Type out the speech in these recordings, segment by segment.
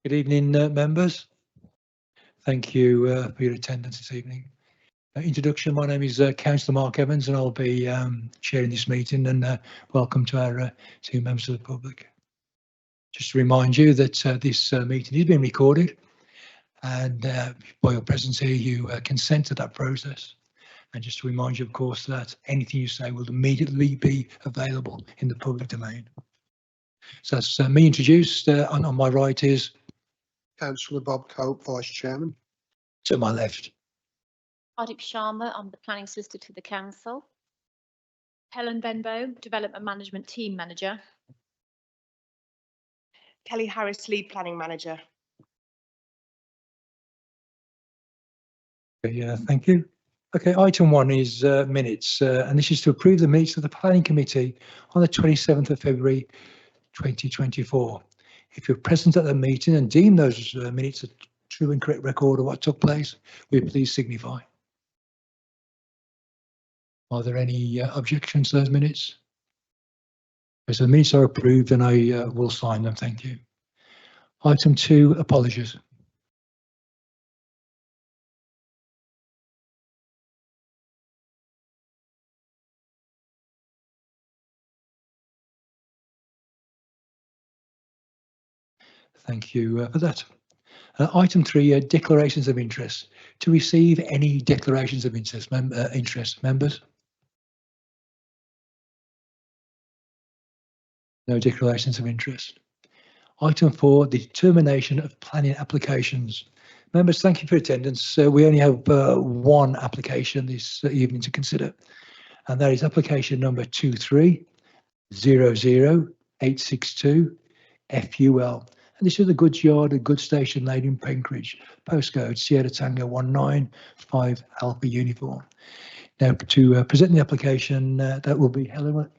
Good evening, members. Thank you for your attendance this evening. Introduction, my name is Councillor Mark Evans and I'll be chairing this meeting, and welcome to our two members of the public. Just to remind you that this meeting is being recorded, and by your presence here you consent to that process. And just to remind you, of course, that anything you say will immediately be available in the public domain. So that's me introduced. On my right is Councillor Bob Cope, Vice Chairman. to my left. Ardip Sharma, I'm the Planning Solicitor to the Council. Helen Benbow, Development Management Team Manager. Kelly Harris, Lead Planning Manager. Okay, thank you. Okay, item 1 is minutes, and this is to approve the minutes of the Planning Committee on the 27th of February 2024. If you're present at the meeting and deem those minutes a true and correct record of what took place, will you please signify? Are there any objections to those minutes? Okay, so the minutes are approved and I will sign them, thank you. Item 2, apologies. Thank you for that. Item 3, declarations of interest. To receive any declarations of interest, members? No declarations of interest. Item 4, the determination of planning applications. Members, thank you for attendance. We only have one application this evening to consider, and that is application number 2300862 FUL. And this is the goods yard and goods station laid in Penkridge, postcode Sierra Tango 195 Alpha Uniform. Now, to present the application, that will be Helen.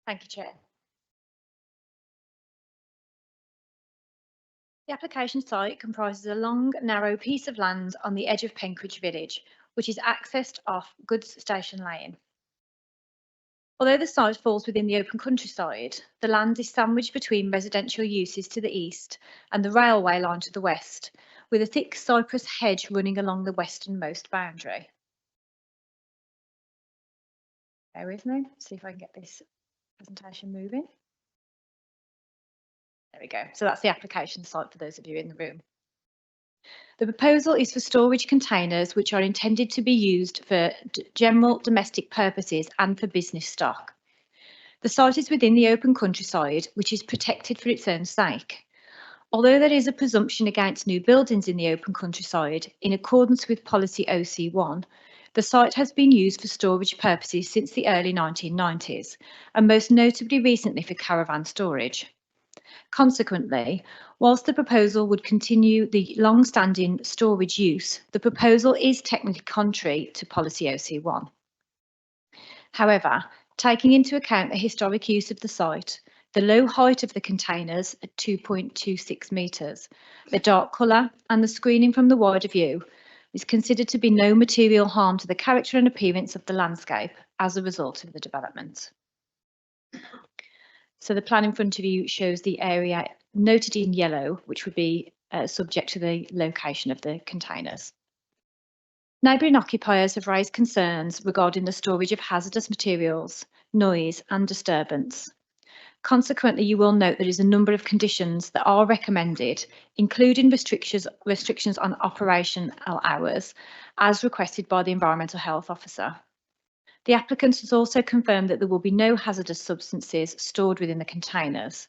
Thank you, Chair. The application site comprises a long, narrow piece of land on the edge of Penkridge Village, which is accessed off Goods Station Lane. Although the site falls within the open countryside, the land is sandwiched between residential uses to the east and the railway line to the west, with a thick cypress hedge running along the westernmost boundary. Bear with me, see if I can get this presentation moving. There we go. So that's the application site for those of you in the room. The proposal is for storage containers which are intended to be used for general domestic purposes and for business stock. The site is within the open countryside, which is protected for its own sake. Although there is a presumption against new buildings in the open countryside, in accordance with policy OC1, the site has been used for storage purposes since the early 1990s, and most notably recently for caravan storage. Consequently, whilst the proposal would continue the long-standing storage use, the proposal is technically contrary to policy OC1. However, taking into account the historic use of the site, the low height of the containers at 2.26 metres, the dark colour and the screening from the wider view, is considered to be no material harm to the character and appearance of the landscape as a result of the development. So the plan in front of you shows the area noted in yellow, which would be subject to the location of the containers. Neighbouring occupiers have raised concerns regarding the storage of hazardous materials, noise and disturbance. Consequently, you will note there is a number of conditions that are recommended, including restrictions on operational hours, as requested by the Environmental Health Officer. The applicant has also confirmed that there will be no hazardous substances stored within the containers.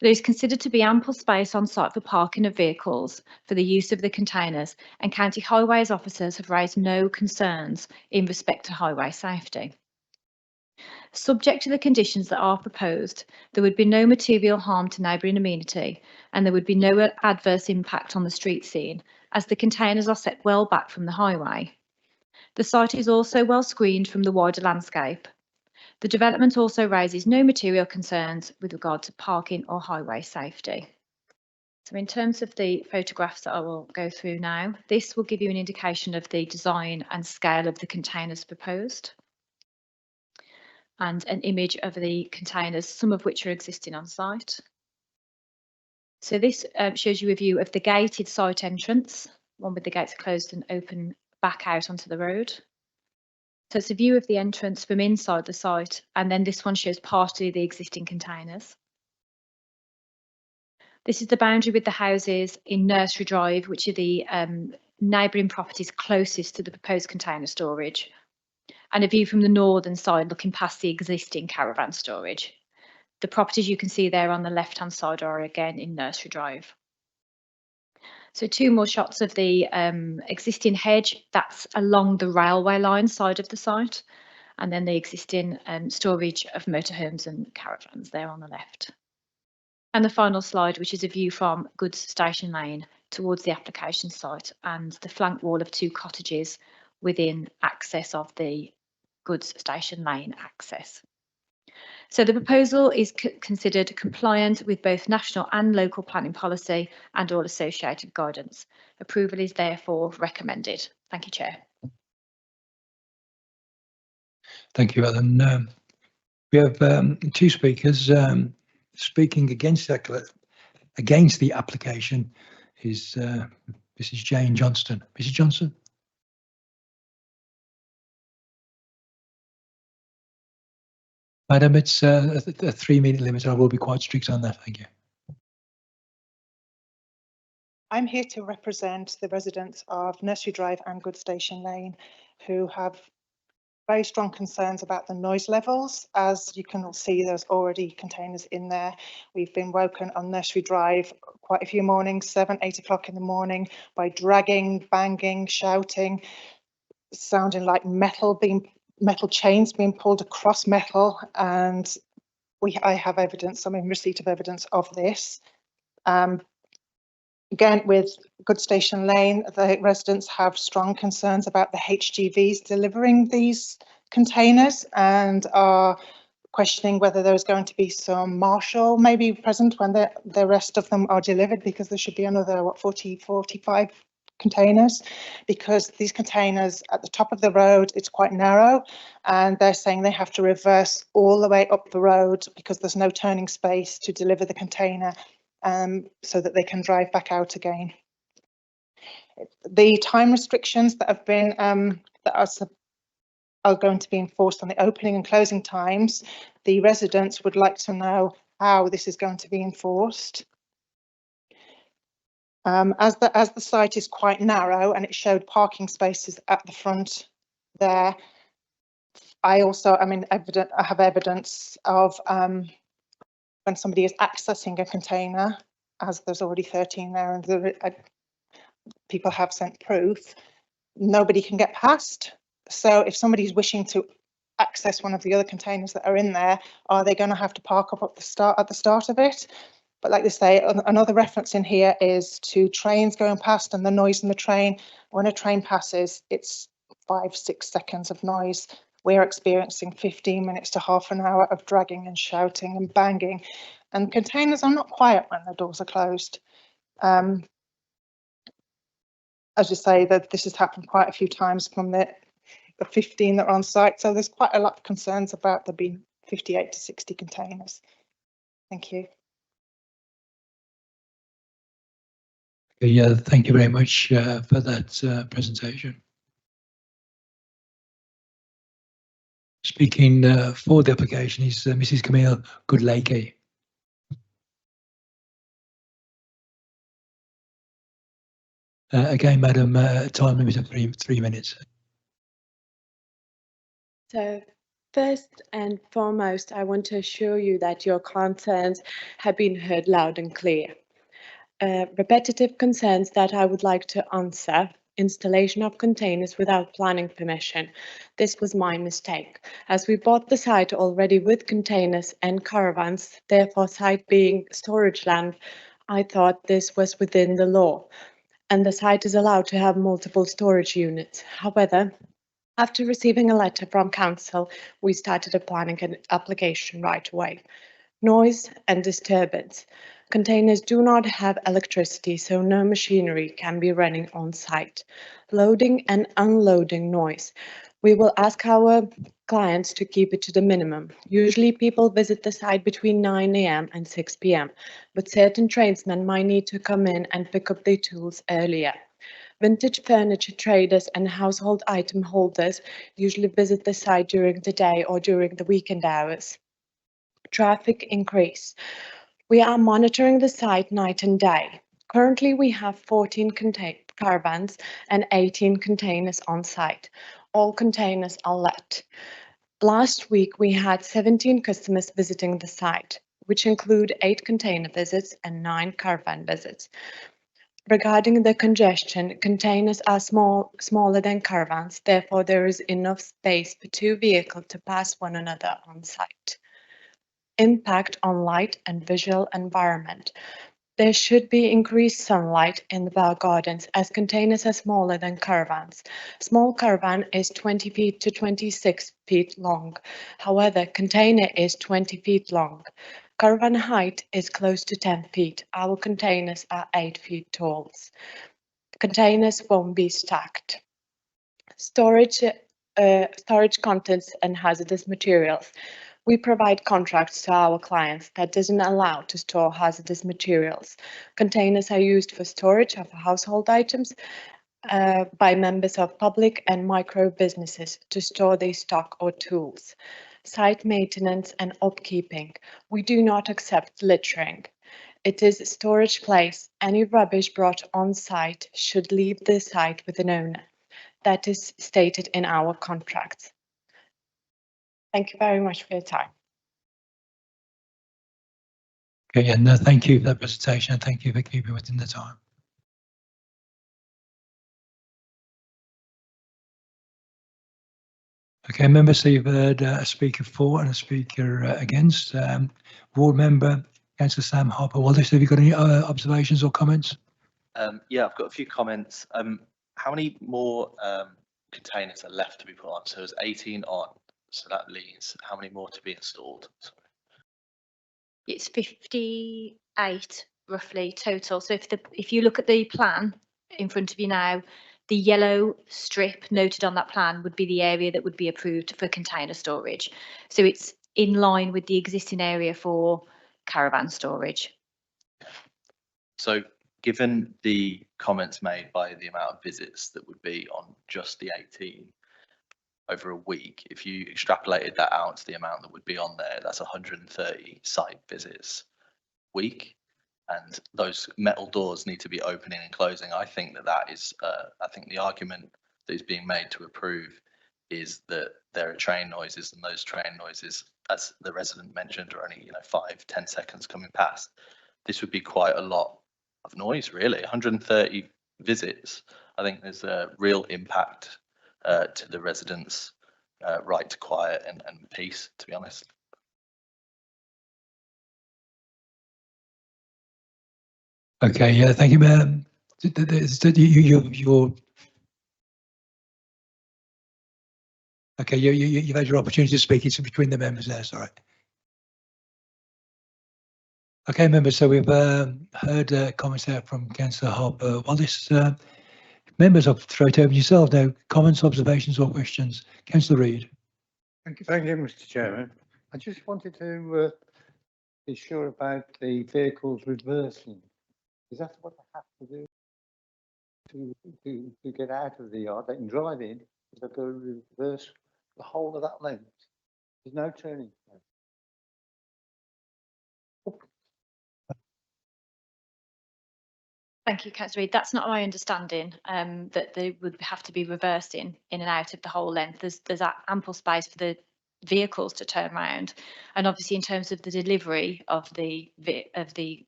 There is considered to be ample space on site for parking of vehicles for the use of the containers, and County Highways officers have raised no concerns in respect to highway safety. Subject to the conditions that are proposed, there would be no material harm to neighbouring amenity, and there would be no adverse impact on the street scene, as the containers are set well back from the highway. The site is also well screened from the wider landscape. The development also raises no material concerns with regard to parking or highway safety. So in terms of the photographs that I will go through now, this will give you an indication of the design and scale of the containers proposed. and an image of the containers, some of which are existing on site. So this shows you a view of the gated site entrance, one with the gates closed and open back out onto the road. So it's a view of the entrance from inside the site, and then this one shows partly the existing containers. This is the boundary with the houses in Nursery Drive, which are the neighbouring properties closest to the proposed container storage, and a view from the northern side looking past the existing caravan storage. The properties you can see there on the left-hand side are again in Nursery Drive. So two more shots of the existing hedge, that's along the railway line side of the site, and then the existing storage of motorhomes and caravans there on the left. And the final slide, which is a view from Goods Station Lane towards the application site and the flank wall of two cottages within access of the Goods Station Lane access. So the proposal is considered compliant with both national and local planning policy and all associated guidance. Approval is therefore recommended. Thank you, Chair. Thank you, Ellen. We have two speakers. Speaking against the application is Mrs. Jane Johnston. Mrs. Johnston. Madam, it's a 3-minute limit. I will be quite strict on that. Thank you. I'm here to represent the residents of Nursery Drive and Goods Station Lane who have very strong concerns about the noise levels. As you can all see, there's already containers in there. We've been woken on Nursery Drive quite a few mornings, 7, 8 o'clock in the morning, by dragging, banging, shouting, sounding like metal chains being pulled across metal, and I have evidence. I'm in receipt of evidence of this. Again, with Goods Station Lane, the residents have strong concerns about the HGVs delivering these containers and are questioning whether there's going to be some marshal maybe present when the rest of them are delivered, because there should be another 45 containers, because these containers at the top of the road, it's quite narrow, and they're saying they have to reverse all the way up the road because there's no turning space to deliver the container, so that they can drive back out again. The time restrictions that have been that are going to be enforced on the opening and closing times, the residents would like to know how this is going to be enforced. As the site is quite narrow and it showed parking spaces at the front there, I have evidence of when somebody is accessing a container, as there's already 13 there and people have sent proof, nobody can get past. So if somebody's wishing to access one of the other containers that are in there, are they going to have to park up at the start of it? But like they say, another reference in here is to trains going past and the noise in the train. When a train passes, it's 5-6 seconds of noise. We're experiencing 15 minutes to half an hour of dragging and shouting and banging. And containers are not quiet when the doors are closed. As you say, that this has happened quite a few times from the 15 that are on site. So there's quite a lot of concerns about there being 58 to 60 containers. Thank you. Yeah, thank you very much for that presentation. Speaking for the application is Mrs. Camille Goodlakey. Again, Madam, time limit of 3 minutes. So first and foremost, I want to assure you that your concerns have been heard loud and clear. Repetitive concerns that I would like to answer: installation of containers without planning permission. This was my mistake, as we bought the site already with containers and caravans, therefore site being storage land, I thought this was within the law, and the site is allowed to have multiple storage units. However, after receiving a letter from council, we started a planning application right away. Noise and disturbance. Containers do not have electricity, so no machinery can be running on site. Loading and unloading noise. We will ask our clients to keep it to the minimum. Usually people visit the site between 9 a.m. and 6 p.m., but certain tradesmen might need to come in and pick up their tools earlier. Vintage furniture traders and household item holders usually visit the site during the day or during the weekend hours. Traffic increase. We are monitoring the site night and day. Currently, we have 14 caravans and 18 containers on site. All containers are let. Last week, we had 17 customers visiting the site, which include 8 container visits and 9 caravan visits. Regarding the congestion, containers are smaller than caravans, therefore there is enough space for 2 vehicles to pass one another on site. Impact on light and visual environment. There should be increased sunlight in the bar gardens as containers are smaller than caravans. Small caravan is 20 feet to 26 feet long. However, container is 20 feet long. Caravan height is close to 10 feet. Our containers are 8 feet tall. Containers won't be stacked. Storage contents and hazardous materials. We provide contracts to our clients that doesn't allow to store hazardous materials. Containers are used for storage of household items by members of public and micro businesses to store their stock or tools. Site maintenance and upkeeping. We do not accept littering. It is a storage place. Any rubbish brought on site should leave the site with an owner. That is stated in our contracts. Thank you very much for your time. Okay, and thank you for that presentation, and thank you for keeping within the time. Okay, members, so you've heard a speaker for and a speaker against. Board member, Councillor Sam Harper-Wallis, have you got any observations or comments? Yeah, I've got a few comments. How many more containers are left to be put on? So there's 18 on, so that leaves how many more to be installed? Sorry. It's 58 roughly total. So if you look at the plan in front of you now, the yellow strip noted on that plan would be the area that would be approved for container storage. So it's in line with the existing area for caravan storage. So given the comments made by the amount of visits that would be on just the 18 over a week, if you extrapolated that out to the amount that would be on there, that's 130 site visits a week. And those metal doors need to be opening and closing. I think that is, I think the argument that is being made to approve is that there are train noises, and those train noises, as the resident mentioned, are only 5-10 seconds coming past. This would be quite a lot of noise, really. 130 visits. I think there's a real impact to the residents' right to quiet and peace, to be honest. Okay, yeah, thank you, ma'am. Okay, you've had your opportunity to speak. It's between the members there, sorry. Okay, members, so we've heard comments there from Councillor Harper-Wallis. Members, I'll throw it over to yourself now. Comments, observations or questions? Councillor Reid. Thank you, Mr. Chairman. I just wanted to be sure about the vehicles reversing. Is that what they have to do to get out of the yard? They can drive in, but they go reverse the whole of that length. There's no turning. Thank you, Councillor Reid. That's not my understanding, that they would have to be reversing in and out of the whole length. There's ample space for the vehicles to turn around, and obviously in terms of the delivery of the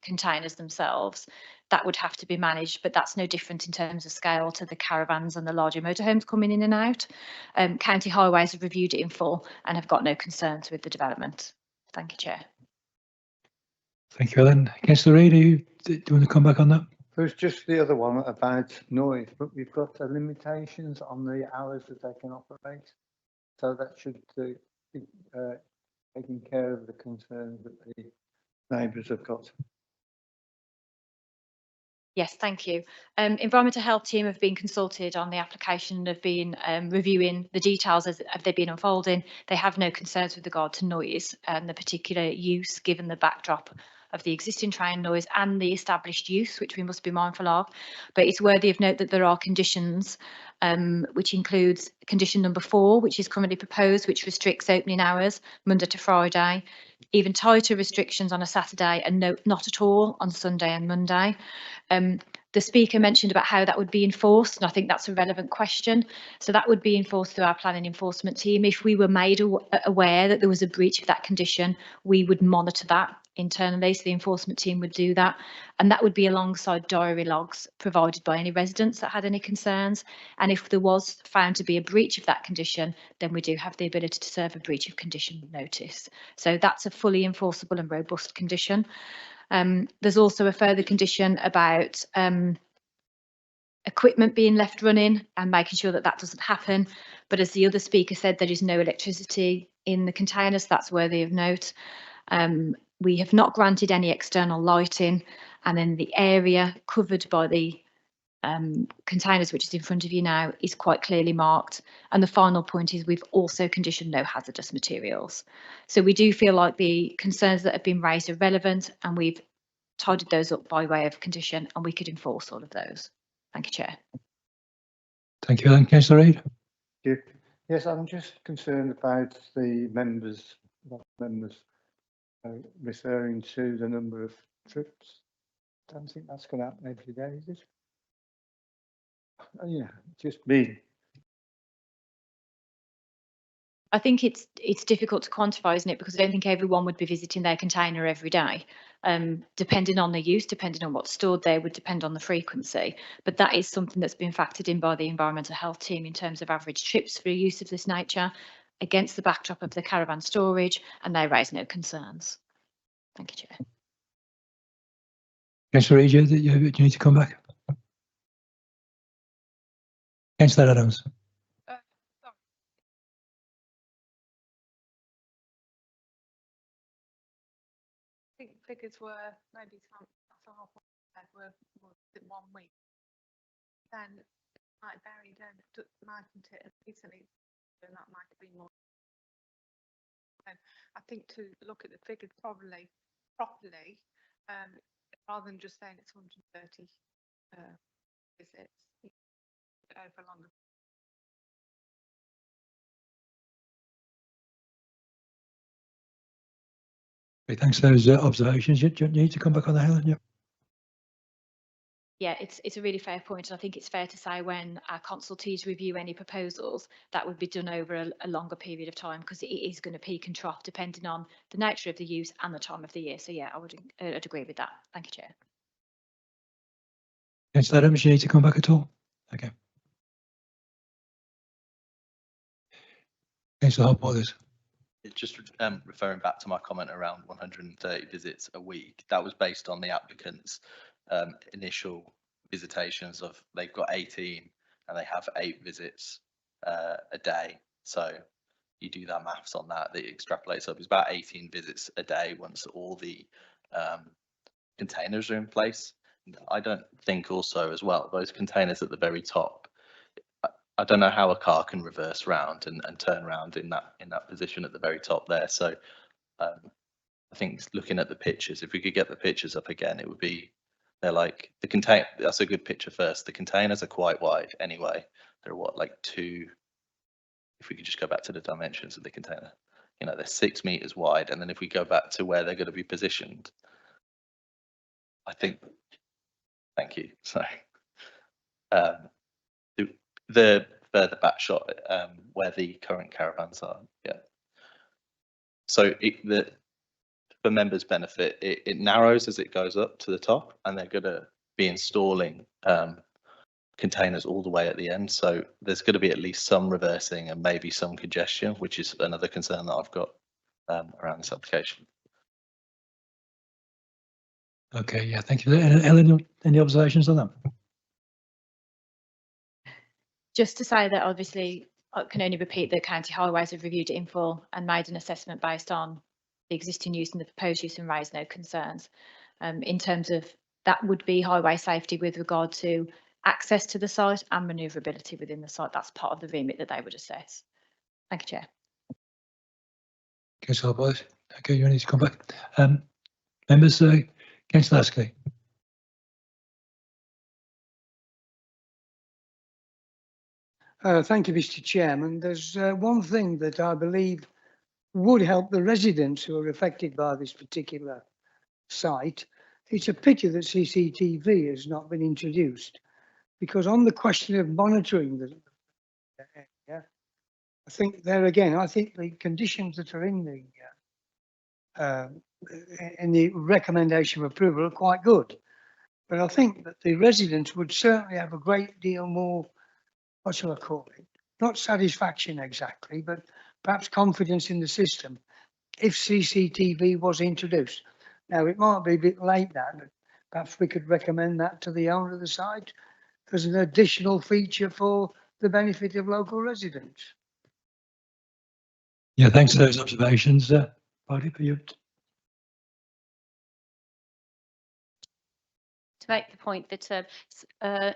containers themselves, that would have to be managed, but that's no different in terms of scale to the caravans and the larger motorhomes coming in and out. County Highways have reviewed it in full and have got no concerns with the development. Thank you, Chair. Thank you, Ellen. Councillor Reid, do you want to come back on that? There's just the other one about noise, but we've got limitations on the hours that they can operate. So that should be taking care of the concerns that the neighbours have got. Yes, thank you. Environmental health team have been consulted on the application and have been reviewing the details as they've been unfolding. They have no concerns with regard to noise and the particular use given the backdrop of the existing train noise and the established use, which we must be mindful of. But it's worthy of note that there are conditions, which includes condition number 4, which is currently proposed, which restricts opening hours Monday to Friday, even tighter restrictions on a Saturday and not at all on Sunday and Monday. The speaker mentioned about how that would be enforced, and I think that's a relevant question. So that would be enforced through our planning enforcement team. If we were made aware that there was a breach of that condition, we would monitor that internally. So the enforcement team would do that, and that would be alongside diary logs provided by any residents that had any concerns. And if there was found to be a breach of that condition, then we do have the ability to serve a breach of condition notice. So that's a fully enforceable and robust condition. There's also a further condition about equipment being left running and making sure that that doesn't happen. But as the other speaker said, there is no electricity in the containers. That's worthy of note. We have not granted any external lighting, and then the area covered by the containers, which is in front of you now, is quite clearly marked. And the final point is we've also conditioned no hazardous materials. So we do feel like the concerns that have been raised are relevant, and we've tidied those up by way of condition, and we could enforce all of those. Thank you, Chair. Thank you, Ellen. Councillor Reid. Yes, I'm just concerned about the members referring to the number of trips. I don't think that's going to happen every day, is it? Yeah, just me. I think it's difficult to quantify, isn't it? Because I don't think everyone would be visiting their container every day. Depending on the use, depending on what's stored there, would depend on the frequency. But that is something that's been factored in by the environmental health team in terms of average trips for use of this nature against the backdrop of the caravan storage, and they raise no concerns. Thank you, Chair. Councillor Reid, you need to come back. Councillor Adams. I think figures were maybe some were 1 week. Then might vary, mightn't it? Recently, and that might have been more. And I think to look at the figures properly, rather than just saying it's 130 visits over longer. Thanks for those observations. You need to come back on that, Helen. Yeah, it's a really fair point, and I think it's fair to say when our consultees review any proposals, that would be done over a longer period of time, because it is going to peak and trough depending on the nature of the use and the time of the year. So yeah, I'd agree with that. Thank you, Chair. Councillor Adams, you need to come back at all? Okay. Councillor Hopwothers. Just referring back to my comment around 130 visits a week, that was based on the applicant's initial visitations of, they've got 18 and they have 8 visits a day. So you do that maths on that, that extrapolates up. It's about 18 visits a day once all the containers are in place. I don't think also as well, those containers at the very top, I don't know how a car can reverse round and turn around in that position at the very top there. So I think looking at the pictures, if we could get the pictures up again, it would be, they're like the container. That's a good picture first. The containers are quite wide anyway. They're what, like 2, if we could just go back to the dimensions of the container, you know, they're 6 meters wide. And then if we go back to where they're going to be positioned, I think, thank you, sorry. The further back shot where the current caravans are, yeah. So for members' benefit, it narrows as it goes up to the top, and they're going to be installing containers all the way at the end. So there's going to be at least some reversing and maybe some congestion, which is another concern that I've got around this application. Okay, yeah, thank you. Ellen, any observations on that? Just to say that obviously I can only repeat that County Highways have reviewed it in full and made an assessment based on the existing use and the proposed use and raised no concerns. In terms of that would be highway safety with regard to access to the site and manoeuvrability within the site. That's part of the remit that they would assess. Thank you, Chair. Councillor Boyd. Okay, you need to come back. Members, Councillor Lasky. Thank you, Mr. Chairman. There's one thing that I believe would help the residents who are affected by this particular site. It's a pity that CCTV has not been introduced, because on the question of monitoring the area, I think there again, I think the conditions that are in the recommendation of approval are quite good. But I think that the residents would certainly have a great deal more, what shall I call it? Not satisfaction exactly, but perhaps confidence in the system if CCTV was introduced. Now, it might be a bit late now, but perhaps we could recommend that to the owner of the site as an additional feature for the benefit of local residents. Yeah, thanks for those observations. Paddy, for you. To make the point that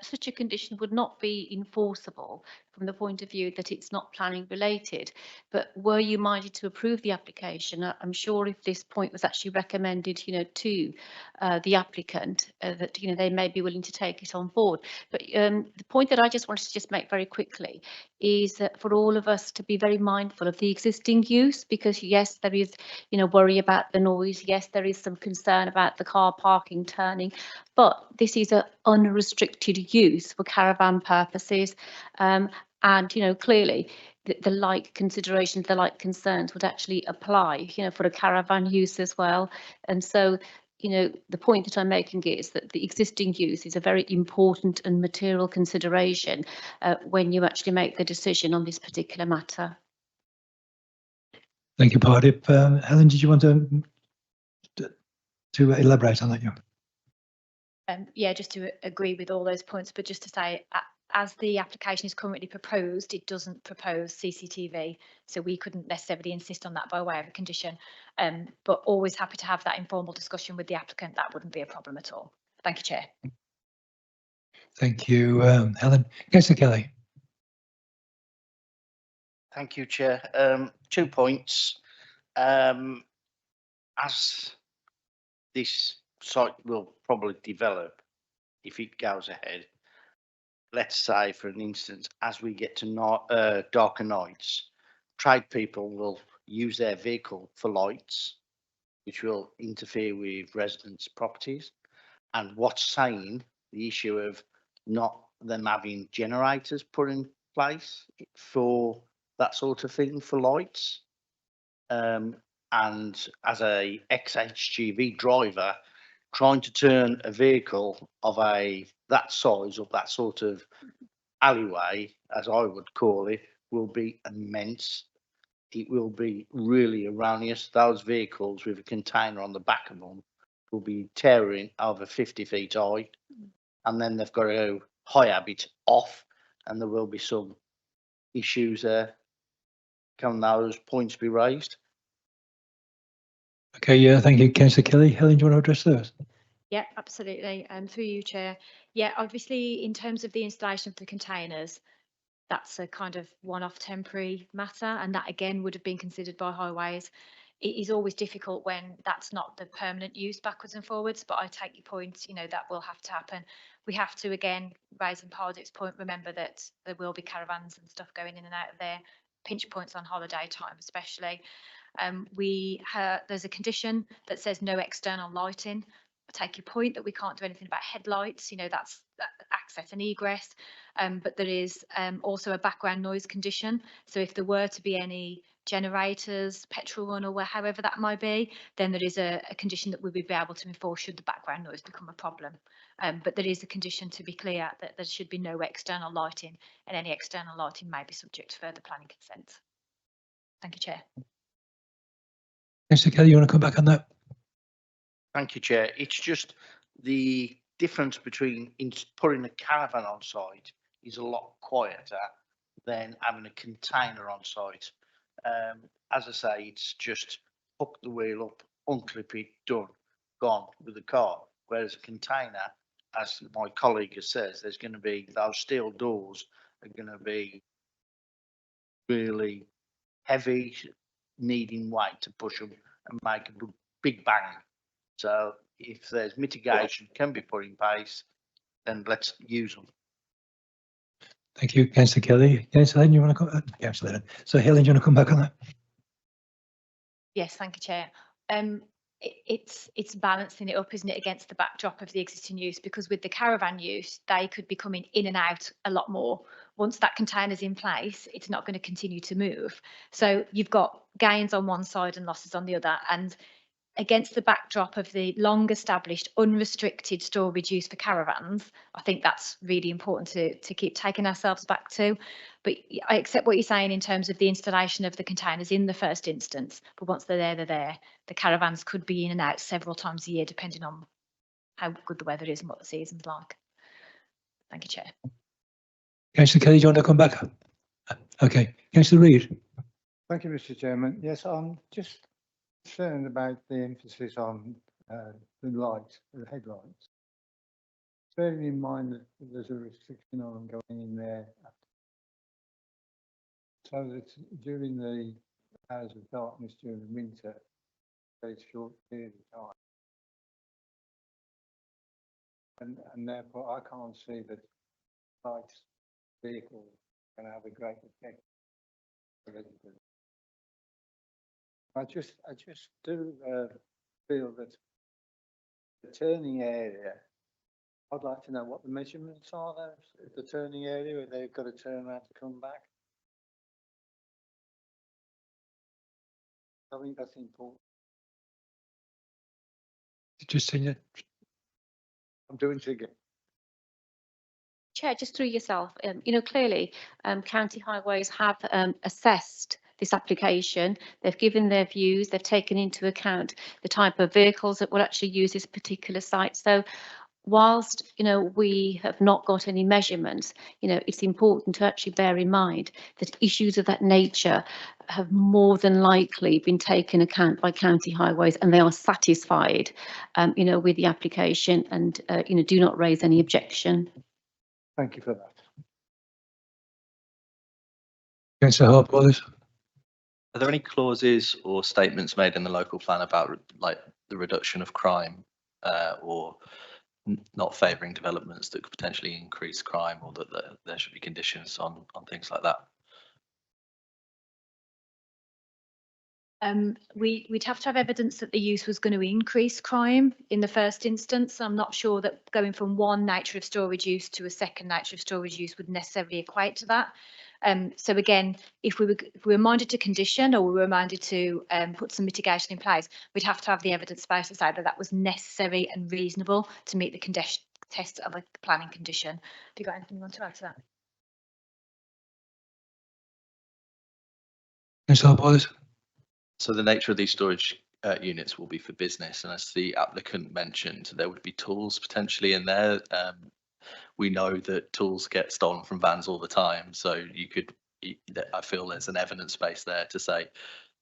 such a condition would not be enforceable from the point of view that it's not planning related. But were you minded to approve the application? I'm sure if this point was actually recommended, to the applicant, that they may be willing to take it on board. But the point that I just wanted to just make very quickly is that for all of us to be very mindful of the existing use, because yes, there is worry about the noise. Yes, there is some concern about the car parking turning. But this is an unrestricted use for caravan purposes, and clearly the like considerations, the like concerns would actually apply, for a caravan use as well. And so, the point that I'm making is that the existing use is a very important and material consideration when you actually make the decision on this particular matter. Thank you, Paddy. Helen, did you want to elaborate on that? Yeah, just to agree with all those points, but just to say, as the application is currently proposed, it doesn't propose CCTV, so we couldn't necessarily insist on that by way of a condition. But always happy to have that informal discussion with the applicant. That wouldn't be a problem at all. Thank you, Chair. Thank you, Helen. Councillor Kelly. Thank you, Chair. 2 points. As this site will probably develop, if it goes ahead, let's say, for an instance, as we get to darker nights, trade people will use their vehicle for lights, which will interfere with residents' properties. And what's saying the issue of not them having generators put in place for that sort of thing for lights. And as a ex-HGV driver, trying to turn a vehicle of that size or that sort of alleyway, as I would call it, will be immense. It will be really erroneous. Those vehicles with a container on the back of them will be tearing over 50 feet high, and then they've got to go high habit off, and there will be some issues there. Can those points be raised? Okay, yeah, thank you, Councillor Kelly. Helen, do you want to address those? Yeah, absolutely. Through you, Chair. Yeah, obviously, in terms of the installation of the containers, that's a kind of one-off temporary matter, and that again would have been considered by Highways. It is always difficult when that's not the permanent use backwards and forwards, but I take your point, that will have to happen. We have to, again, raising Pardick's point, remember that there will be caravans and stuff going in and out of there, pinch points on holiday time especially. There's a condition that says no external lighting. I take your point that we can't do anything about headlights, that's access and egress, but there is also a background noise condition. So if there were to be any generators, petrol run, or however that might be, then there is a condition that we would be able to enforce should the background noise become a problem. But there is a condition, to be clear, that there should be no external lighting, and any external lighting may be subject to further planning consent. Thank you, Chair. Councillor Kelly, you want to come back on that? Thank you, Chair. It's just the difference between putting a caravan on site is a lot quieter than having a container on site. As I say, it's just hook the wheel up, unclip it, done, gone with the car. whereas a container, as my colleague has says, there's going to be those steel doors are going to be really heavy, needing weight to push them and make a big bang. So if there's mitigation can be put in place, then let's use them. Thank you, Councillor Kelly. Councillor Lennon, you want to come? Councillor Lennon. So Helen, do you want to come back on that? Yes, thank you, Chair. It's balancing it up, isn't it, against the backdrop of the existing use, because with the caravan use, they could be coming in and out a lot more. Once that container's in place, it's not going to continue to move. So you've got gains on one side and losses on the other. And against the backdrop of the long established unrestricted storage use for caravans, I think that's really important to keep taking ourselves back to. But I accept what you're saying in terms of the installation of the containers in the first instance, but once they're there, they're there. The caravans could be in and out several times a year, depending on how good the weather is and what the season's like. Thank you, Chair. Councillor Kelly, do you want to come back? Okay, Councillor Reid. Thank you, Mr. Chairman. Yes, I'm just concerned about the emphasis on the lights, the headlights. Bearing in mind that there's a restriction on them going in there, so that during the hours of darkness during the winter, very short period of time, and therefore I can't see that lights vehicles can have a great effect. I just do feel that the turning area, I'd like to know what the measurements are there, the turning area where they've got to turn around to come back. I think that's important. Just saying that. I'm doing it again. Chair, just through yourself, clearly County Highways have assessed this application. They've given their views, they've taken into account the type of vehicles that will actually use this particular site. So whilst, we have not got any measurements, it's important to actually bear in mind that issues of that nature have more than likely been taken account by County Highways, and they are satisfied, with the application and, do not raise any objection. Thank you for that. Councillor Hart-Wallace. Are there any clauses or statements made in the local plan about like the reduction of crime or not favouring developments that could potentially increase crime, or that there should be conditions on things like that? We'd have to have evidence that the use was going to increase crime in the first instance. I'm not sure that going from one nature of storage use to a second nature of storage use would necessarily equate to that. So again, if we were minded to condition, or we were minded to put some mitigation in place, we'd have to have the evidence base to say that that was necessary and reasonable to meet the test of a planning condition. Have you got anything you want to add to that? Councillor Hart-Wallace. So the nature of these storage units will be for business, and as the applicant mentioned, there would be tools potentially in there. We know that tools get stolen from vans all the time, so I feel there's an evidence base there to say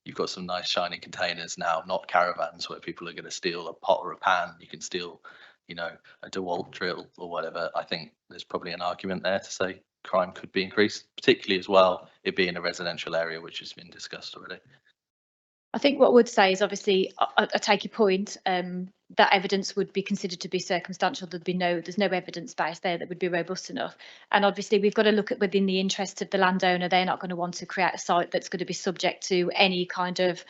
you've got some nice shiny containers now, not caravans where people are going to steal a pot or a pan. You can steal, a DeWalt drill or whatever. I think there's probably an argument there to say crime could be increased, particularly as well, it being a residential area, which has been discussed already. I think what I would say is, obviously, I take your point, that evidence would be considered to be circumstantial. There's no evidence base there that would be robust enough. And obviously we've got to look at within the interest of the landowner. They're not going to want to create a site that's going to be subject to any kind of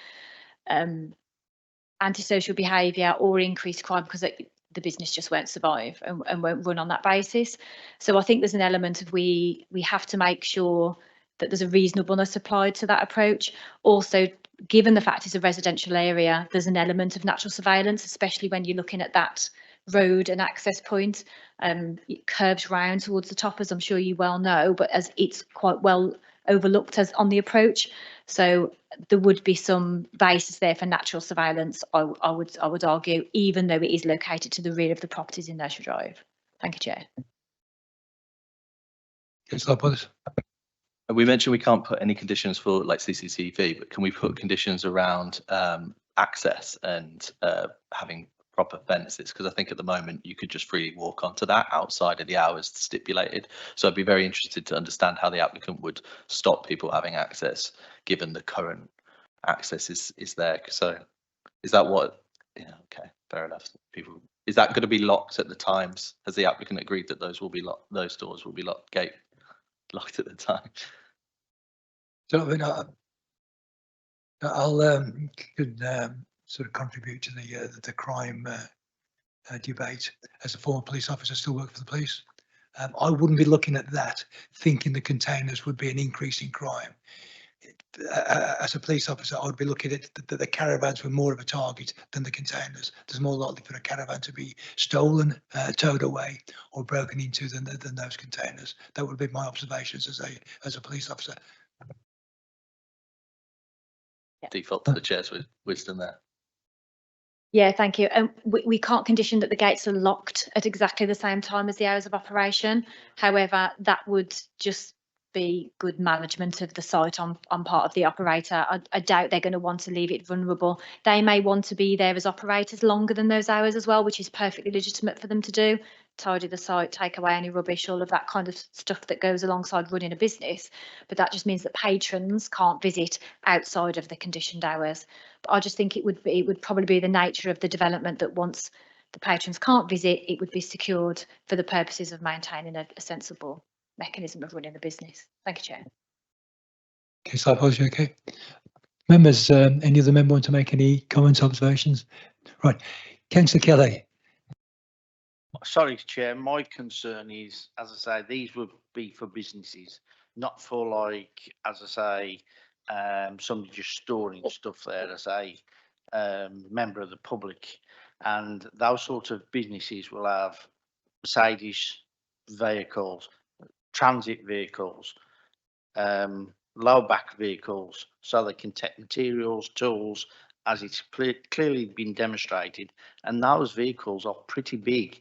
antisocial behaviour or increased crime, because the business just won't survive and won't run on that basis. So I think there's an element of we have to make sure that there's a reasonableness applied to that approach. Also, given the fact it's a residential area, there's an element of natural surveillance, especially when you're looking at that road and access point. It curves round towards the top, as I'm sure you well know, but as it's quite well overlooked as on the approach. So there would be some basis there for natural surveillance, I would argue, even though it is located to the rear of the properties in Nursery Drive. Thank you, Chair. Councillor Hart-Wallace. We mentioned we can't put any conditions for like CCTV, but can we put conditions around access and having proper fences, because I think at the moment you could just freely walk onto that outside of the hours stipulated. So I'd be very interested to understand how the applicant would stop people having access, given the current access is there. So is that what? Yeah, okay, fair enough. People, is that going to be locked at the times? Has the applicant agreed that those will be locked? Those doors will be locked, locked at the time. So I mean, I'll could sort of contribute to the crime debate. As a former police officer, still work for the police. I wouldn't be looking at that thinking the containers would be an increase in crime. As a police officer, I would be looking at the caravans were more of a target than the containers. There's more likely for a caravan to be stolen, towed away, or broken into than those containers. That would be my observations as a police officer. Default to the chair's wisdom there. Yeah, thank you. We can't condition that the gates are locked at exactly the same time as the hours of operation. However, that would just be good management of the site on part of the operator. I doubt they're going to want to leave it vulnerable. They may want to be there as operators longer than those hours as well, which is perfectly legitimate for them to do. Tidy the site, take away any rubbish, all of that kind of stuff that goes alongside running a business. But that just means that patrons can't visit outside of the conditioned hours. But I just think it would probably be the nature of the development that once the patrons can't visit, it would be secured for the purposes of maintaining a sensible mechanism of running the business. Thank you, Chair. Okay, so I apologize. Okay, members, any other member want to make any comments, observations? Right, Councillor Kelly. Sorry, Chair, my concern is, as I say, these would be for businesses, not for, like, as I say, somebody just storing stuff there as a member of the public. And those sort of businesses will have Mercedes vehicles, transit vehicles, low back vehicles, so they can take materials, tools, as it's clearly been demonstrated. And those vehicles are pretty big.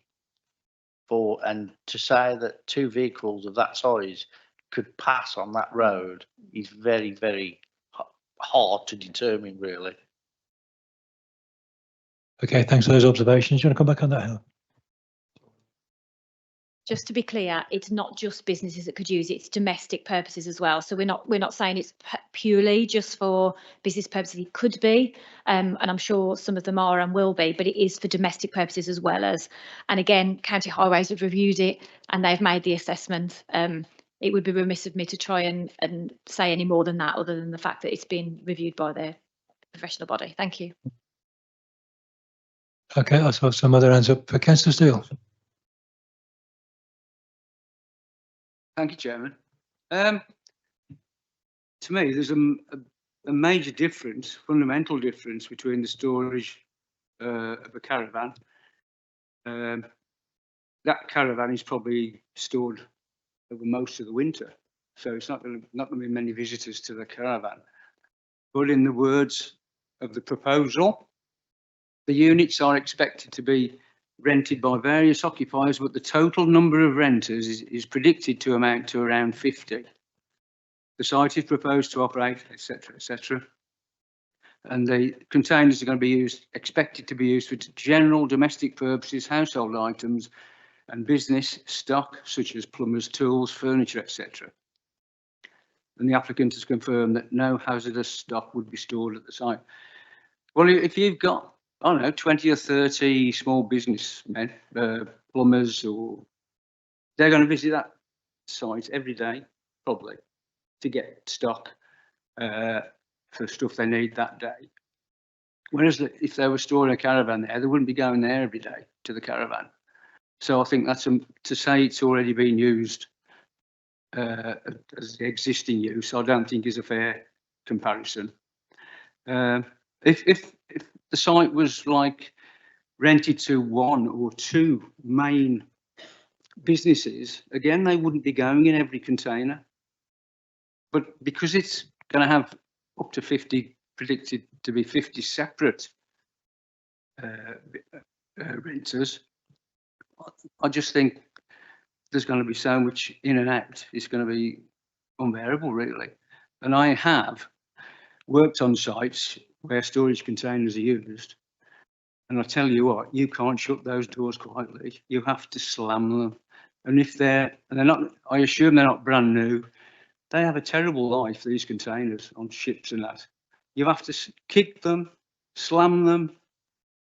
And to say that two vehicles of that size could pass on that road is very, very hard to determine, really. Okay, thanks for those observations. Do you want to come back on that, Helen? Just to be clear, it's not just businesses that could use it, it's domestic purposes as well. So we're not saying it's purely just for business purposes. It could be, and I'm sure some of them are and will be, but it is for domestic purposes as well as. And again, County Highways have reviewed it and they've made the assessment. It would be remiss of me to try and say any more than that, other than the fact that it's been reviewed by their professional body. Thank you. Okay, I saw some other hands up. Councillor Steele. Thank you, Chairman. To me, there's a major difference, fundamental difference between the storage of a caravan. That caravan is probably stored over most of the winter, so it's not going to be many visitors to the caravan. But in the words of the proposal, the units are expected to be rented by various occupiers, but the total number of renters is predicted to amount to around 50. The site is proposed to operate, etc., etc. And the containers are going to be expected to be used for general domestic purposes, household items, and business stock, such as plumbers, tools, furniture, etc. And the applicant has confirmed that no hazardous stock would be stored at the site. Well, if you've got, I don't know, 20 or 30 small businessmen, plumbers, or they're going to visit that site every day, probably, to get stock for stuff they need that day. Whereas if they were storing a caravan there, they wouldn't be going there every day to the caravan. So I think that's to say it's already been used as the existing use, I don't think is a fair comparison. If the site was like rented to one or two main businesses, again, they wouldn't be going in every container. But because it's going to have up to 50, predicted to be 50 separate renters, I just think there's going to be so much in and out, it's going to be unbearable, really. And I have worked on sites where storage containers are used, And I tell you what, you can't shut those doors quietly. You have to slam them. And if they're not, I assume they're not brand new, they have a terrible life, these containers on ships and that. You have to kick them, slam them.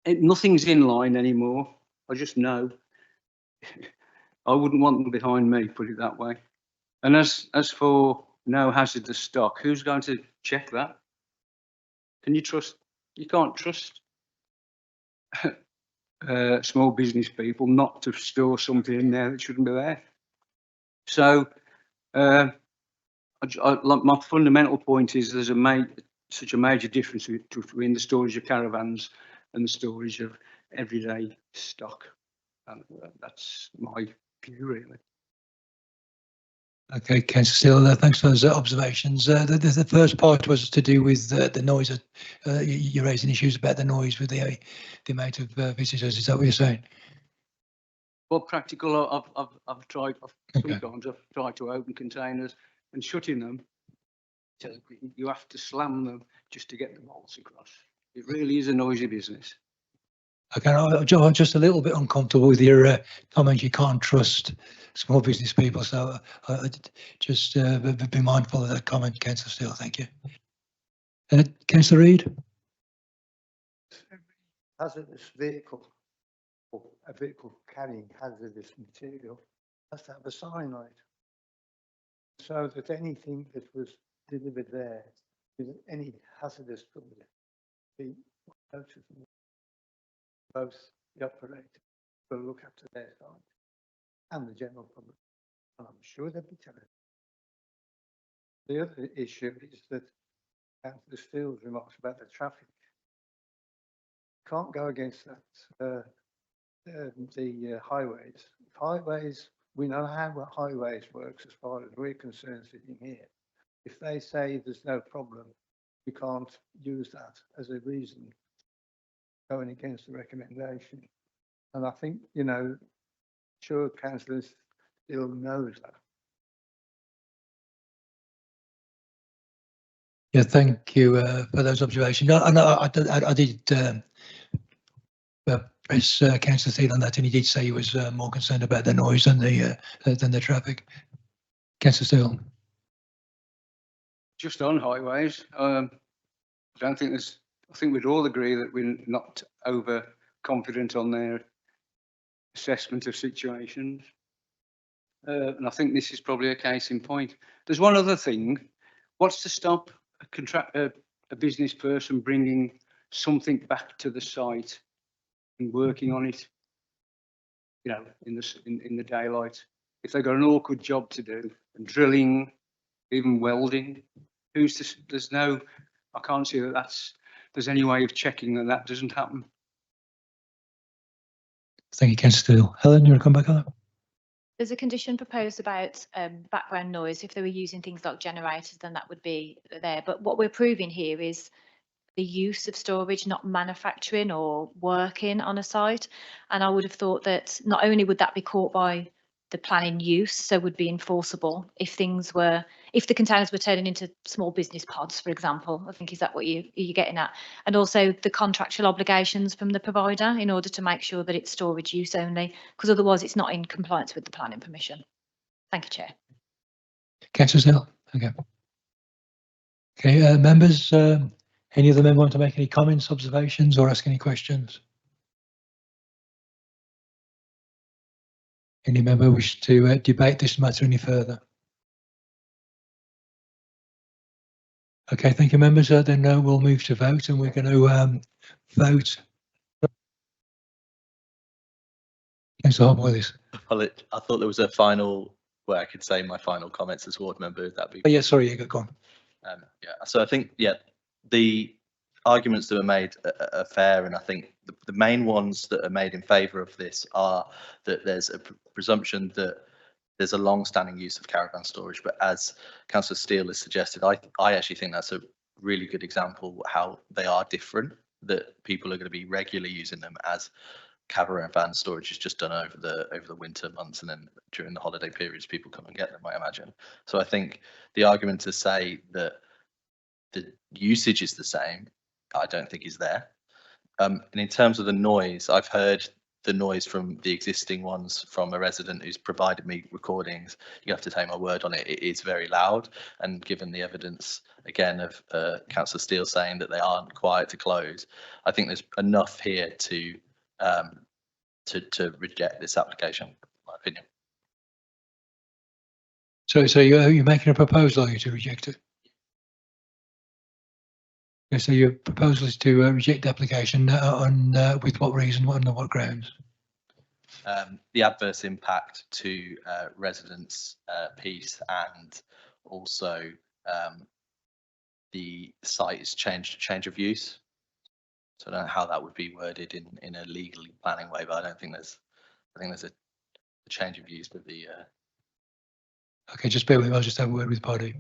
Nothing's in line anymore. I just know. I wouldn't want them behind me, put it that way. And as for no hazardous stock, who's going to check that? Can you trust? You can't trust small business people not to store something in there that shouldn't be there. So my fundamental point is there's such a major difference between the storage of caravans and the storage of everyday stock. And that's my view, really. Okay, Councillor Steele, thanks for those observations. The first part was to do with the noise. You're raising issues about the noise with the amount of visitors. Is that what you're saying? Well, practical. I've tried. Sometimes I've tried to open containers and shutting them. So you have to slam them just to get the bolts across. It really is a noisy business. Okay, I'm just a little bit uncomfortable with your comment. You can't trust small business people, so just be mindful of that comment, Councillor Steele. Thank you. Councillor Reid. Hazardous vehicle or a vehicle carrying hazardous material has to have a sign on it, so that anything that was delivered there with any hazardous subject be noticed. Both the operator will look after their side and the general public, and I'm sure they'll be telling. The other issue is that Councillor Steele's remarks about the traffic can't go against that. The highways. Highways, we know how highways works as far as we're concerned sitting here. If they say there's no problem, we can't use that as a reason going against the recommendation. And I think, you know, sure Councillor Steele knows that. Yeah, thank you for those observations. I did press Councillor Steele on that, and he did say he was more concerned about the noise than the traffic. Councillor Steele. Just on highways, I don't think there's. I think we'd all agree that we're not overconfident on their assessment of situations. And I think this is probably a case in point. There's one other thing. What's to stop a business person bringing something back to the site and working on it, you know, in the daylight? If they've got an awkward job to do, and drilling, even welding, there's no, I can't see that there's any way of checking that doesn't happen. Thank you, Councillor Steele. Helen, you want to come back on that? There's a condition proposed about background noise. If they were using things like generators, then that would be there. But what we're proving here is the use of storage, not manufacturing or working on a site. And I would have thought that not only would that be caught by the planning use, so would be enforceable if the containers were turning into small business pods, for example. I think, is that what you're getting at? And also the contractual obligations from the provider in order to make sure that it's storage use only, because otherwise it's not in compliance with the planning permission. Thank you, Chair. Councillor Steele. Okay. Okay, members, any other member want to make any comments, observations, or ask any questions? Any member wish to debate this matter any further? Okay, thank you, members. Then we'll move to vote, and we're going to vote. Councillor Hart-Willis. I thought there was a final, where I could say my final comments as ward member. That'd be. Oh, yeah, sorry, you go on. Yeah, so I think, yeah, the arguments that were made are fair, and I think the main ones that are made in favour of this are that there's a presumption that there's a long-standing use of caravan storage, but as Councillor Steele has suggested, I actually think that's a really good example how they are different, that people are going to be regularly using them as caravan storage is just done over the winter months, and then during the holiday periods people come and get them, I imagine. So I think the argument to say that the usage is the same, I don't think is there. And in terms of the noise, I've heard the noise from the existing ones from a resident who's provided me recordings. You have to take my word on it. It is very loud. And given the evidence, again, of Councillor Steele saying that they aren't quiet to close, I think there's enough here to reject this application, in my opinion. So you're making a proposal, are you, to reject it? Yeah, so your proposal is to reject the application on with what reason, on what grounds? The adverse impact to residents' peace, and also the site is change of use. So I don't know how that would be worded in a legally planning way, but I think there's a change of use with the. Okay, just bear with me. I'll just have a word with Paddy.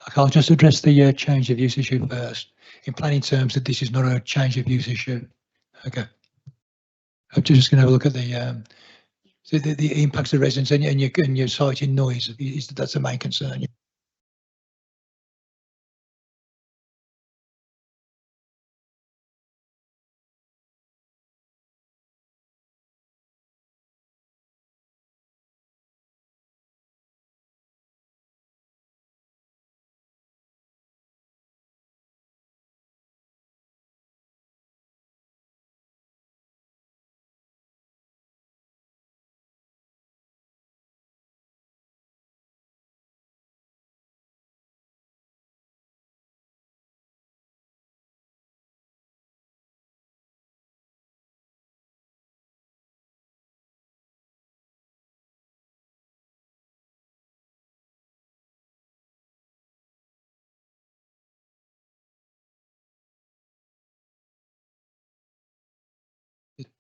Okay, I'll just address the change of use issue first. In planning terms, that this is not a change of use issue. Okay. I'm just going to have a look at the impacts of residents and your citing noise. That's the main concern.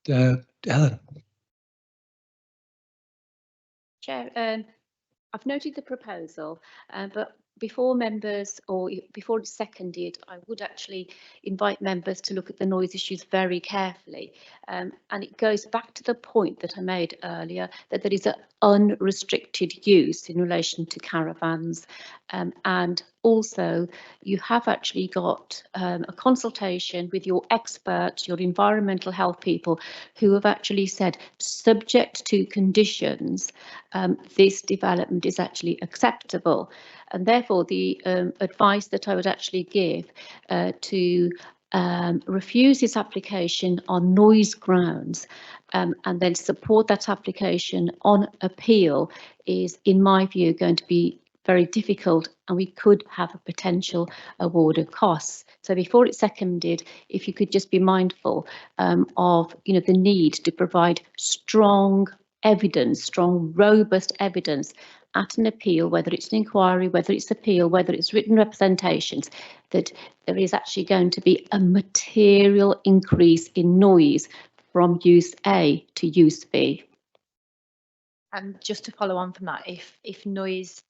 Helen. Chair, I've noted the proposal, but before members or before it's seconded, I would actually invite members to look at the noise issues very carefully. And it goes back to the point that I made earlier, that there is an unrestricted use in relation to caravans. And also you have actually got a consultation with your experts, your environmental health people, who have actually said, subject to conditions, this development is actually acceptable. And therefore the advice that I would actually give to refuse this application on noise grounds and then support that application on appeal is, in my view, going to be very difficult, and we could have a potential award of costs. So before it's seconded, if you could just be mindful of the need to provide strong evidence, strong, robust evidence at an appeal, whether it's an inquiry, whether it's appeal, whether it's written representations, that there is actually going to be a material increase in noise from use A to use B. And just to follow on from that, if noise,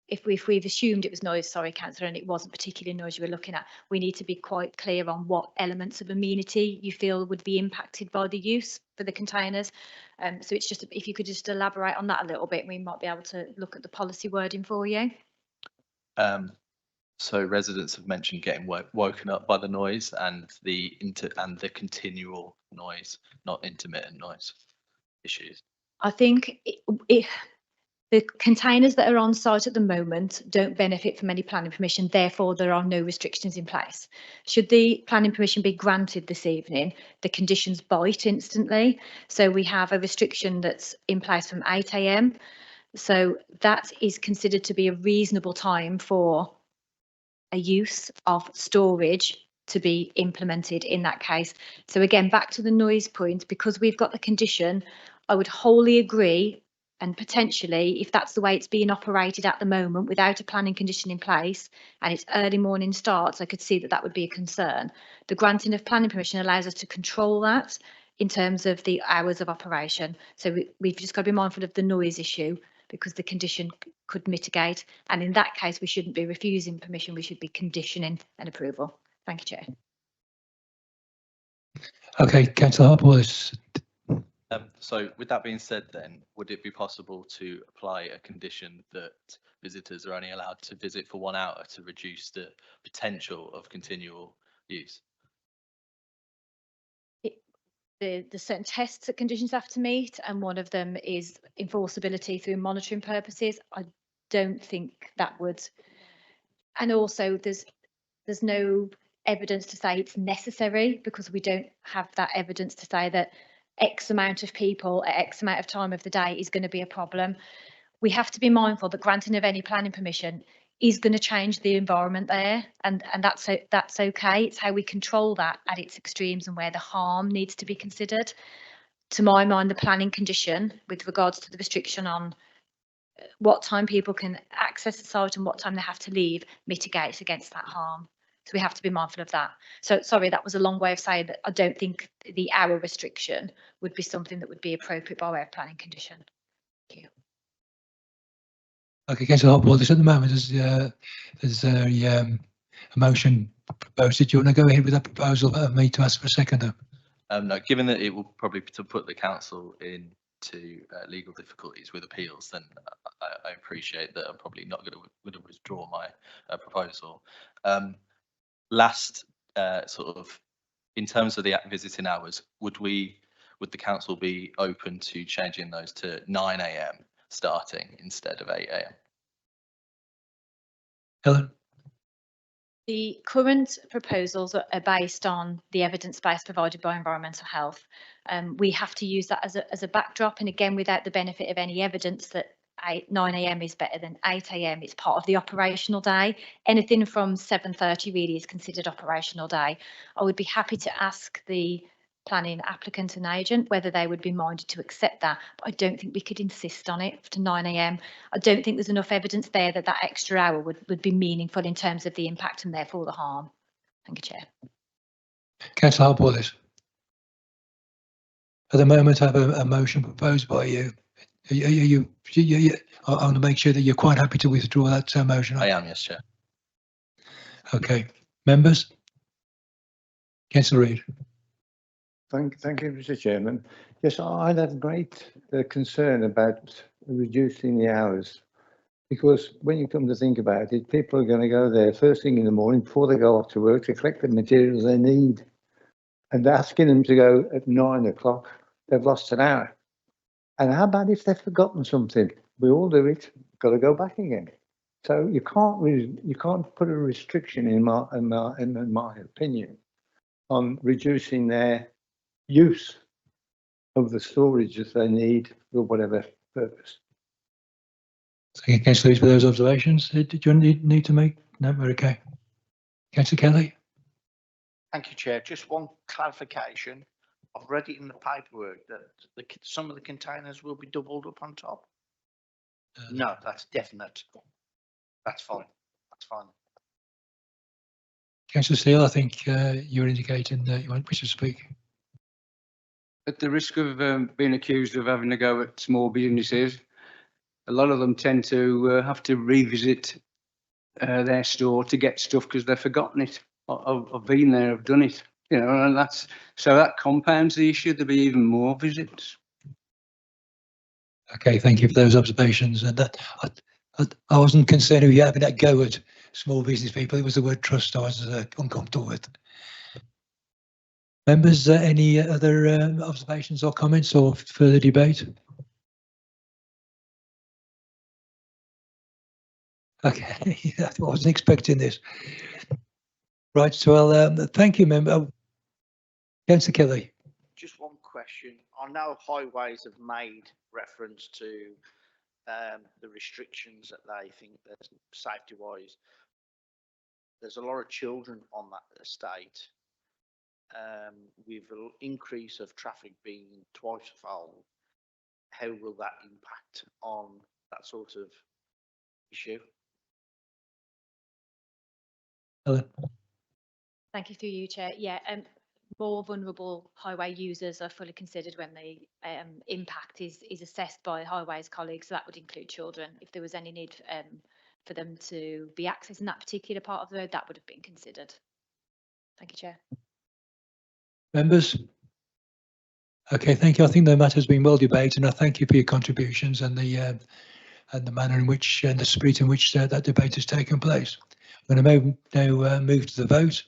if we've assumed it was noise, sorry, Councillor, and it wasn't particularly noise you were looking at, we need to be quite clear on what elements of amenity you feel would be impacted by the use for the containers. So it's just, if you could just elaborate on that a little bit, we might be able to look at the policy wording for you. So residents have mentioned getting woken up by the noise and the continual noise, not intermittent noise issues. I think the containers that are on site at the moment don't benefit from any planning permission, therefore there are no restrictions in place. Should the planning permission be granted this evening, the conditions bite instantly. So we have a restriction that's in place from 8 AM. So that is considered to be a reasonable time for a use of storage to be implemented in that case. So again, back to the noise point, because we've got the condition, I would wholly agree. And potentially, if that's the way it's being operated at the moment without a planning condition in place and it's early morning starts, I could see that that would be a concern. The granting of planning permission allows us to control that in terms of the hours of operation. So we've just got to be mindful of the noise issue because the condition could mitigate. And in that case, we shouldn't be refusing permission, we should be conditioning an approval. Thank you, Chair. Okay, Councillor Hartwell. So with that being said, then would it be possible to apply a condition that visitors are only allowed to visit for 1 hour to reduce the potential of continual use? There's certain tests that conditions have to meet, and one of them is enforceability through monitoring purposes. I don't think that would. And also there's no evidence to say it's necessary, because we don't have that evidence to say that X amount of people at X amount of time of the day is going to be a problem. We have to be mindful that granting of any planning permission is going to change the environment there, and that's okay. It's how we control that at its extremes and where the harm needs to be considered. To my mind, the planning condition with regards to the restriction on what time people can access the site and what time they have to leave mitigates against that harm. So we have to be mindful of that. So sorry, that was a long way of saying that I don't think the hour restriction would be something that would be appropriate by way of planning condition. Thank you. Okay, Councillor Hartwell, at the moment there's a motion proposed. Do you want to go ahead with that proposal of me to ask for a seconder? No, given that it will probably to put the council into legal difficulties with appeals, then I appreciate that I'm probably not going to withdraw my proposal. Last sort of, in terms of the visiting hours, would the council be open to changing those to 9 AM starting instead of 8 AM? Helen? The current proposals are based on the evidence base provided by Environmental Health. We have to use that as a backdrop, and again, without the benefit of any evidence that 9 AM is better than 8 AM, it's part of the operational day. Anything from 7:30 really is considered operational day. I would be happy to ask the planning applicant and agent whether they would be minded to accept that, but I don't think we could insist on it to 9 AM. I don't think there's enough evidence there that that extra hour would be meaningful in terms of the impact and therefore the harm. Thank you, Chair. Councillor Hartwell. At the moment, I have a motion proposed by you. I want to make sure that you're quite happy to withdraw that motion. I am, yes, Chair. Okay, members. Councillor Reid. Thank you, Mr. Chairman. Yes, I'd have great concern about reducing the hours, because when you come to think about it, people are going to go there first thing in the morning before they go off to work to collect the materials they need, and asking them to go at 9 o'clock, they've lost an hour. And how about if they've forgotten something? We all do it. Got to go back again. So you can't put a restriction in my opinion on reducing their use of the storage that they need for whatever purpose. Thank you, Councillor Reid, for those observations. Did you need to make? No, we're okay. Councillor Kelly. Thank you, Chair. Just one clarification. I've read it in the paperwork that some of the containers will be doubled up on top. No, that's definite. That's fine. That's fine. Councillor Steele, I think you were indicating that you want to speak. At the risk of being accused of having a go at small businesses, a lot of them tend to have to revisit their store to get stuff because they've forgotten it. I've been there, I've done it, you know, and that compounds the issue. There'll be even more visits. Okay, thank you for those observations. And that I wasn't concerned with you having that go at small business people. It was the word trust I was uncomfortable with. Members, any other observations or comments or further debate? Okay, I wasn't expecting this. Right, so I'll thank you, member. Councillor Kelly. Just one question. I know highways have made reference to the restrictions that they think that safety wise. There's a lot of children on that estate. With an increase of traffic being twice-fold, how will that impact on that sort of issue? Thank you through you, Chair. Yeah, more vulnerable highway users are fully considered when the impact is assessed by highways colleagues. So that would include children. If there was any need for them to be accessing that particular part of the road, that would have been considered. Thank you, Chair. Members? Okay, thank you. I think the matter has been well debated, and I thank you for your contributions and the manner in which and the spirit in which that debate has taken place. I'm going to now move to the vote.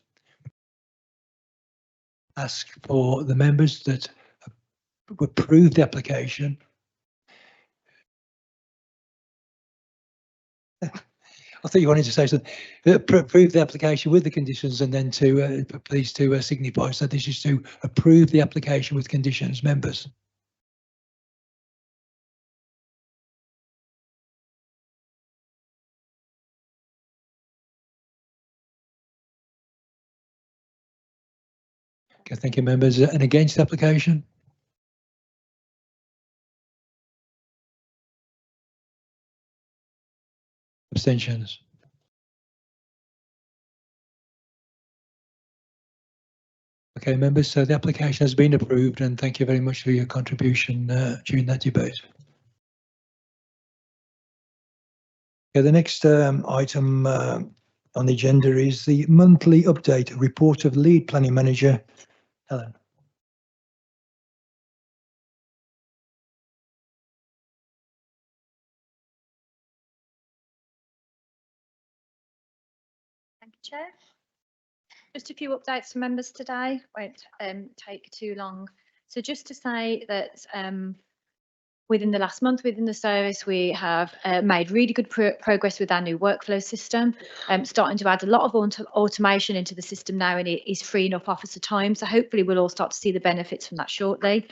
Ask for the members that approve the application. I thought you wanted to say something. Approve the application with the conditions, and then to please to signify. So this is to approve the application with conditions. Members. Okay, thank you, members. And against the application? Abstentions? Okay, members, so the application has been approved, and thank you very much for your contribution during that debate. Okay, the next item on the agenda is the monthly update report of lead planning manager, Helen. Thank you, Chair. Just a few updates for members today, won't take too long. So just to say that within the last month within the service, we have made really good progress with our new workflow system, starting to add a lot of automation into the system now, and it is freeing up officer time. So hopefully we'll all start to see the benefits from that shortly.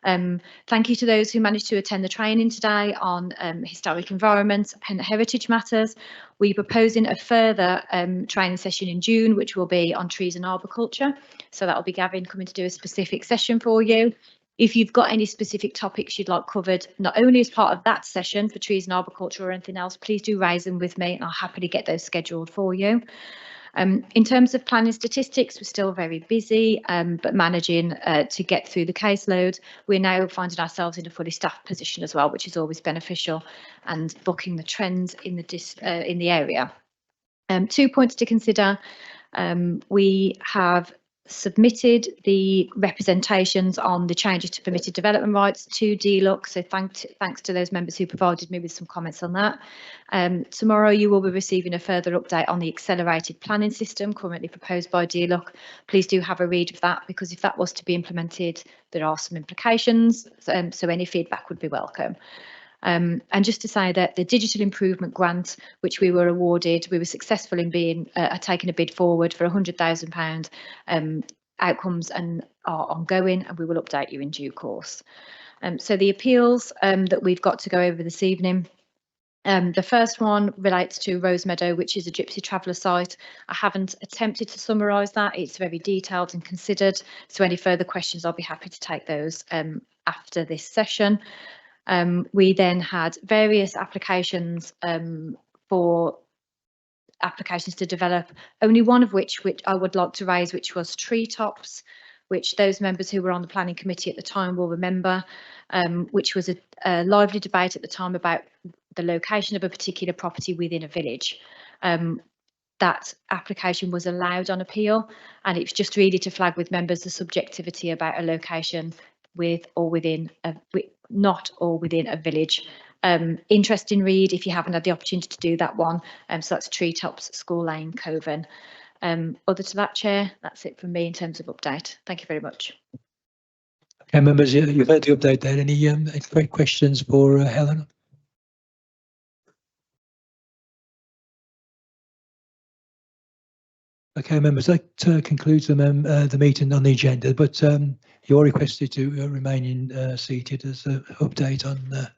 Thank you to those who managed to attend the training today on historic environments and heritage matters. We're proposing a further training session in June, which will be on trees and arboriculture. So that will be Gavin coming to do a specific session for you. If you've got any specific topics you'd like covered, not only as part of that session for trees and arboriculture or anything else, please do raise them with me and I'll happily get those scheduled for you. In terms of planning statistics, we're still very busy, but managing to get through the caseload. We're now finding ourselves in a fully staffed position as well, which is always beneficial, and booking the trends in the area. 2 points to consider. We have submitted the representations on the changes to permitted development rights to DLUC, so thanks to those members who provided me with some comments on that. Tomorrow you will be receiving a further update on the accelerated planning system currently proposed by DLUC. Please do have a read of that, because if that was to be implemented, there are some implications, so any feedback would be welcome. And just to say that the digital improvement grant, which we were awarded, we were successful in being taking a bid forward for £100,000 outcomes and are ongoing, and we will update you in due course. So the appeals that we've got to go over this evening. The first one relates to Rosemeadow, which is a Gypsy Traveller site. I haven't attempted to summarise that. It's very detailed and considered. So any further questions, I'll be happy to take those after this session. We then had various applications for applications to develop, only one of which I would like to raise, which was Treetops, which those members who were on the planning committee at the time will remember, which was a lively debate at the time about the location of a particular property within a village. That application was allowed on appeal, and it's just really to flag with members the subjectivity about a location with or within a not or within a village. Interesting read if you haven't had the opportunity to do that one. So that's Treetops, School Lane, Coven. Other to that, Chair, that's it from me in terms of update. Thank you very much. Okay, members, you've heard the update there. Any questions for Helen? Okay, members, that concludes the meeting on the agenda, but you're requested to remain seated as an update on